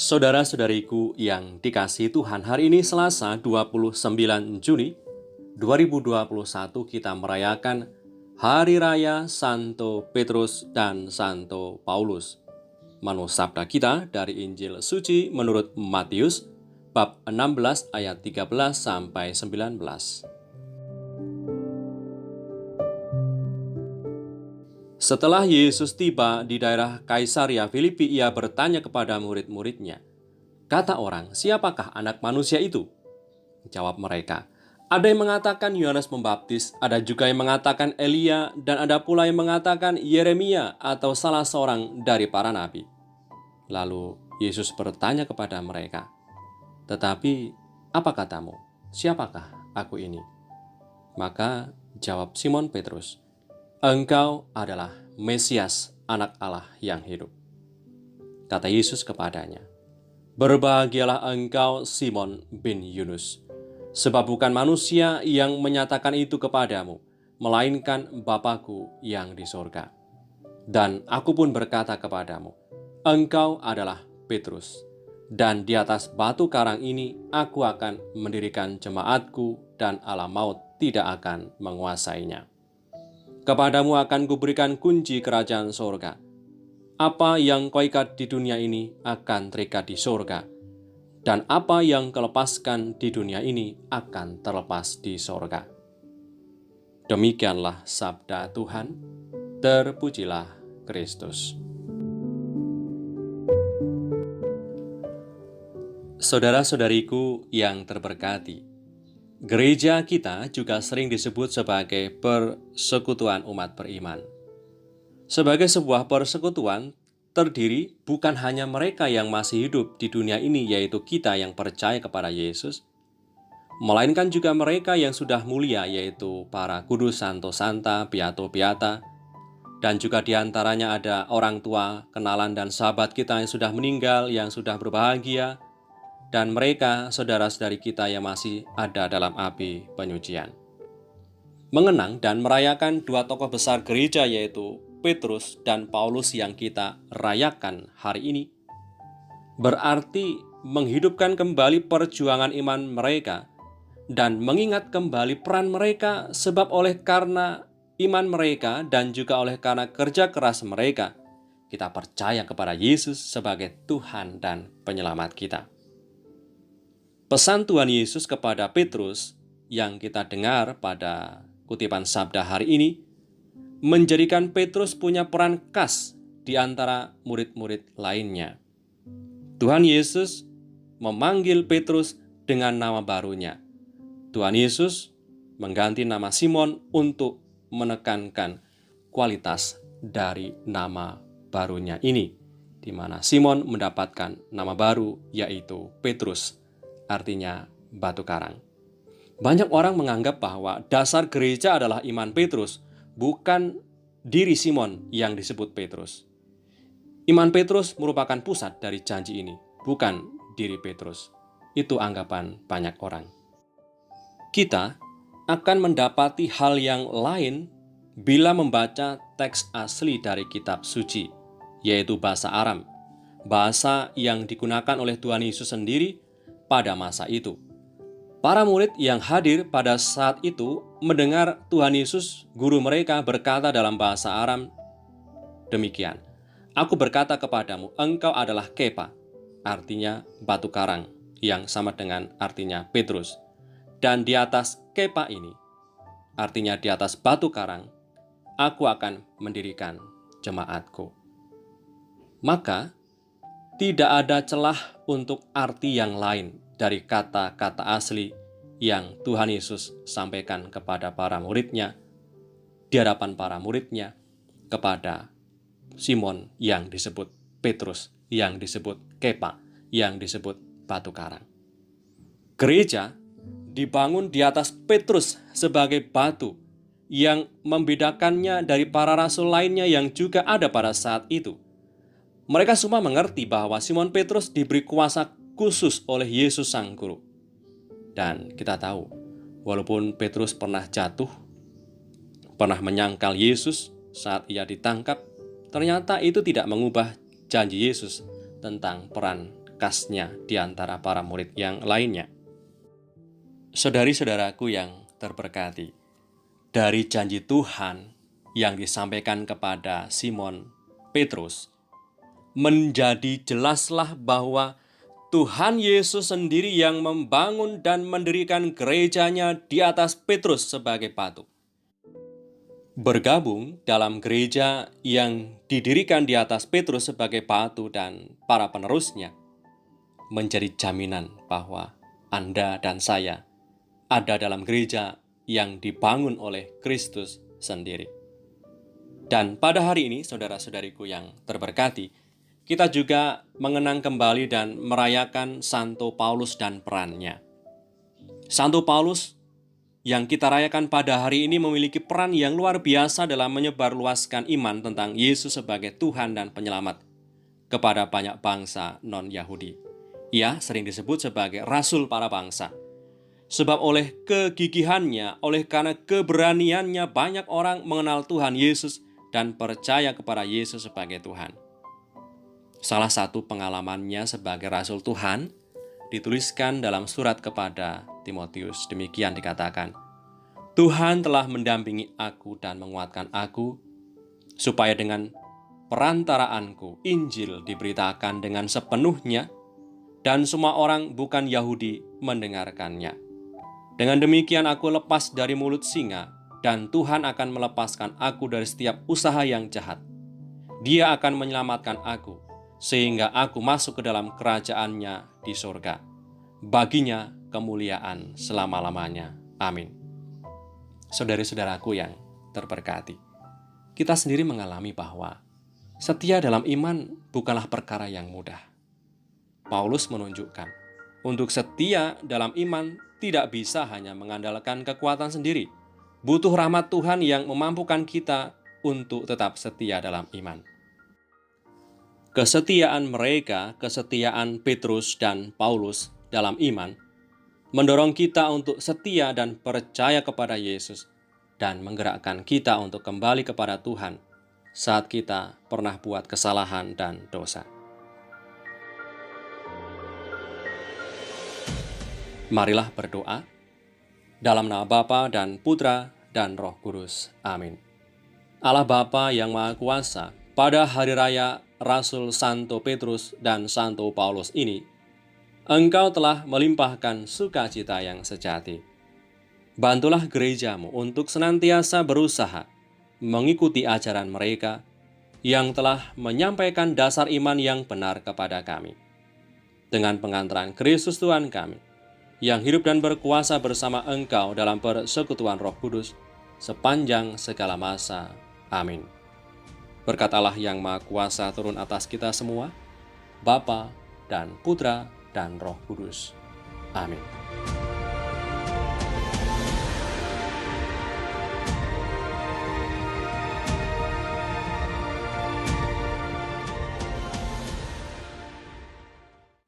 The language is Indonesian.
Saudara-saudariku yang dikasihi Tuhan, hari ini Selasa 29 Juni 2021 kita merayakan Hari Raya Santo Petrus dan Santo Paulus. Manu sabda kita dari Injil Suci menurut Matius bab 16 ayat 13 sampai 19. Setelah Yesus tiba di daerah Kaisaria Filipi, ia bertanya kepada murid-muridnya, "Kata orang, siapakah anak manusia itu?" Jawab mereka, "Ada yang mengatakan Yohanes Pembaptis, ada juga yang mengatakan Elia, dan ada pula yang mengatakan Yeremia atau salah seorang dari para nabi." Lalu Yesus bertanya kepada mereka, "Tetapi apa katamu? Siapakah aku ini?" Maka jawab Simon Petrus, "Engkau adalah Mesias, anak Allah yang hidup." Kata Yesus kepadanya, "Berbahagialah engkau Simon bin Yunus, sebab bukan manusia yang menyatakan itu kepadamu, melainkan Bapa-Ku yang di sorga. Dan aku pun berkata kepadamu, engkau adalah Petrus, dan di atas batu karang ini aku akan mendirikan jemaat-Ku, dan alam maut tidak akan menguasainya. Kepadamu akan kuberikan kunci kerajaan sorga. Apa yang kau ikat di dunia ini akan terikat di sorga, dan apa yang kau lepaskan di dunia ini akan terlepas di sorga." Demikianlah sabda Tuhan. Terpujilah Kristus. Saudara-saudariku yang terberkati, gereja kita juga sering disebut sebagai persekutuan umat beriman. Sebagai sebuah persekutuan, terdiri bukan hanya mereka yang masih hidup di dunia ini, yaitu kita yang percaya kepada Yesus, melainkan juga mereka yang sudah mulia, yaitu para kudus, santo, santa, beato, beata, dan juga diantaranya ada orang tua, kenalan, dan sahabat kita yang sudah meninggal, yang sudah berbahagia, dan mereka saudara-saudari kita yang masih ada dalam api penyucian. Mengenang dan merayakan dua tokoh besar gereja, yaitu Petrus dan Paulus yang kita rayakan hari ini, berarti menghidupkan kembali perjuangan iman mereka dan mengingat kembali peran mereka, sebab oleh karena iman mereka dan juga oleh karena kerja keras mereka, kita percaya kepada Yesus sebagai Tuhan dan Penyelamat kita. Pesan Tuhan Yesus kepada Petrus yang kita dengar pada kutipan sabda hari ini menjadikan Petrus punya peran khas di antara murid-murid lainnya. Tuhan Yesus memanggil Petrus dengan nama barunya. Tuhan Yesus mengganti nama Simon untuk menekankan kualitas dari nama barunya ini, di mana Simon mendapatkan nama baru yaitu Petrus, artinya batu karang. Banyak orang menganggap bahwa dasar gereja adalah iman Petrus, bukan diri Simon yang disebut Petrus. Iman Petrus merupakan pusat dari janji ini, bukan diri Petrus. Itu anggapan banyak orang. Kita akan mendapati hal yang lain bila membaca teks asli dari kitab suci, yaitu bahasa Aram, bahasa yang digunakan oleh Tuhan Yesus sendiri pada masa itu. Para murid yang hadir pada saat itu mendengar Tuhan Yesus, guru mereka, berkata dalam bahasa Aram demikian, "Aku berkata kepadamu, engkau adalah Kepa," artinya batu karang, yang sama dengan artinya Petrus. "Dan di atas Kepa ini," artinya di atas batu karang, "aku akan mendirikan jemaat-Ku." Maka tidak ada celah untuk arti yang lain dari kata-kata asli yang Tuhan Yesus sampaikan kepada para muridnya, di hadapan para muridnya, kepada Simon yang disebut Petrus, yang disebut Kepa, yang disebut batu karang. Gereja dibangun di atas Petrus sebagai batu yang membedakannya dari para rasul lainnya yang juga ada pada saat itu. Mereka semua mengerti bahwa Simon Petrus diberi kuasa khusus oleh Yesus Sang Guru. Dan kita tahu, walaupun Petrus pernah jatuh, pernah menyangkal Yesus saat ia ditangkap, ternyata itu tidak mengubah janji Yesus tentang peran bekasnya di antara para murid yang lainnya. Saudari-saudaraku yang terberkati, dari janji Tuhan yang disampaikan kepada Simon Petrus, menjadi jelaslah bahwa Tuhan Yesus sendiri yang membangun dan mendirikan gerejanya di atas Petrus sebagai batu. Bergabung dalam gereja yang didirikan di atas Petrus sebagai batu dan para penerusnya menjadi jaminan bahwa Anda dan saya ada dalam gereja yang dibangun oleh Kristus sendiri. Dan pada hari ini, saudara-saudariku yang terberkati, kita juga mengenang kembali dan merayakan Santo Paulus dan perannya. Santo Paulus yang kita rayakan pada hari ini memiliki peran yang luar biasa dalam menyebarluaskan iman tentang Yesus sebagai Tuhan dan Penyelamat kepada banyak bangsa non-Yahudi. Ia sering disebut sebagai Rasul para bangsa. Sebab oleh kegigihannya, oleh karena keberaniannya, banyak orang mengenal Tuhan Yesus dan percaya kepada Yesus sebagai Tuhan. Salah satu pengalamannya sebagai Rasul Tuhan dituliskan dalam surat kepada Timotius. Demikian dikatakan, Tuhan telah mendampingi aku dan menguatkan aku, supaya dengan perantaraanku Injil diberitakan dengan sepenuhnya, dan semua orang bukan Yahudi mendengarkannya. Dengan demikian aku lepas dari mulut singa, dan Tuhan akan melepaskan aku dari setiap usaha yang jahat. Dia akan menyelamatkan aku, sehingga aku masuk ke dalam kerajaannya di surga. Baginya kemuliaan selama-lamanya. Amin. Saudari-saudaraku yang terberkati, kita sendiri mengalami bahwa setia dalam iman bukanlah perkara yang mudah. Paulus menunjukkan, untuk setia dalam iman tidak bisa hanya mengandalkan kekuatan sendiri. Butuh rahmat Tuhan yang memampukan kita untuk tetap setia dalam iman. Kesetiaan mereka, kesetiaan Petrus dan Paulus dalam iman, mendorong kita untuk setia dan percaya kepada Yesus dan menggerakkan kita untuk kembali kepada Tuhan saat kita pernah buat kesalahan dan dosa. Marilah berdoa dalam nama Bapa dan Putra dan Roh Kudus. Amin. Allah Bapa yang Maha Kuasa, pada hari raya Rasul Santo Petrus dan Santo Paulus ini, Engkau telah melimpahkan sukacita yang sejati. Bantulah gerejamu untuk senantiasa berusaha mengikuti ajaran mereka yang telah menyampaikan dasar iman yang benar kepada kami. Dengan pengantaran Kristus Tuhan kami, yang hidup dan berkuasa bersama Engkau dalam persekutuan Roh Kudus sepanjang segala masa. Amin. Berkat Allah yang Maha Kuasa turun atas kita semua, Bapa dan Putra dan Roh Kudus. Amin.